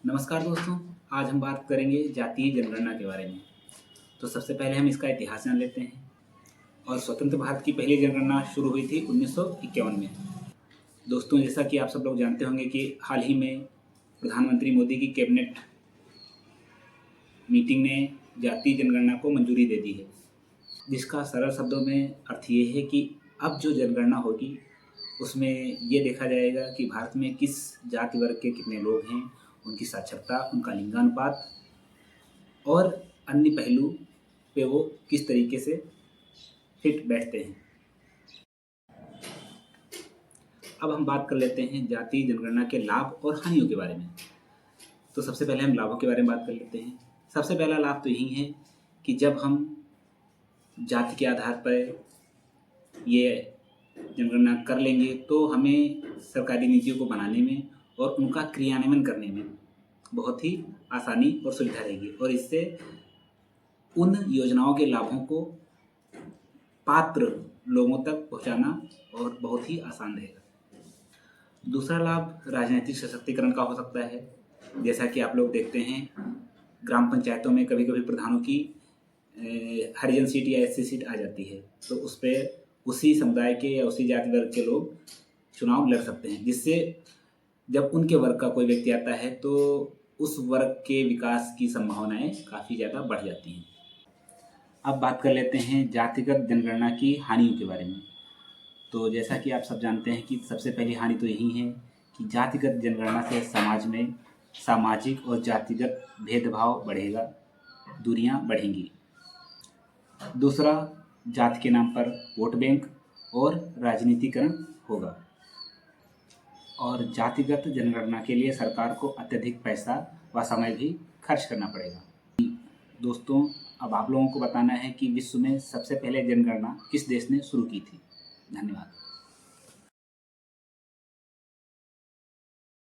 नमस्कार दोस्तों। आज हम बात करेंगे जातीय जनगणना के बारे में। तो सबसे पहले हम इसका इतिहास जान लेते हैं। और स्वतंत्र भारत की पहली जनगणना शुरू हुई थी 1951 में। दोस्तों, जैसा कि आप सब लोग जानते होंगे कि हाल ही में प्रधानमंत्री मोदी की कैबिनेट मीटिंग ने जातीय जनगणना को मंजूरी दे दी है, जिसका सरल शब्दों में अर्थ ये है कि अब जो जनगणना होगी उसमें ये देखा जाएगा कि भारत में किस जाति वर्ग के कितने लोग हैं, उनकी साक्षरता, उनका लिंगानुपात और अन्य पहलू पे वो किस तरीके से फिट बैठते हैं। अब हम बात कर लेते हैं जातीय जनगणना के लाभ और हानियों के बारे में। तो सबसे पहले हम लाभों के बारे में बात कर लेते हैं। सबसे पहला लाभ तो यही है कि जब हम जाति के आधार पर ये जनगणना कर लेंगे तो हमें सरकारी नीतियों को बनाने में और उनका क्रियान्वयन करने में बहुत ही आसानी और सुविधा रहेगी, और इससे उन योजनाओं के लाभों को पात्र लोगों तक पहुंचाना और बहुत ही आसान रहेगा। दूसरा लाभ राजनीतिक सशक्तिकरण का हो सकता है। जैसा कि आप लोग देखते हैं, ग्राम पंचायतों में कभी कभी प्रधानों की हरिजन सीट या एससी सीट आ जाती है, तो उस पर उसी समुदाय के या उसी जाति वर्ग के लोग चुनाव लड़ सकते हैं, जिससे जब उनके वर्ग का कोई व्यक्ति आता है तो उस वर्ग के विकास की संभावनाएं काफ़ी ज़्यादा बढ़ जाती हैं। अब बात कर लेते हैं जातिगत जनगणना की हानियों के बारे में। तो जैसा कि आप सब जानते हैं कि सबसे पहली हानि तो यही है कि जातिगत जनगणना से समाज में सामाजिक और जातिगत भेदभाव बढ़ेगा, दूरियां बढ़ेंगी। दूसरा, जाति के नाम पर वोट बैंक और राजनीतिकरण होगा। और जातिगत जनगणना के लिए सरकार को अत्यधिक पैसा व समय भी खर्च करना पड़ेगा। दोस्तों, अब आप लोगों को बताना है कि विश्व में सबसे पहले जनगणना किस देश ने शुरू की थी। धन्यवाद।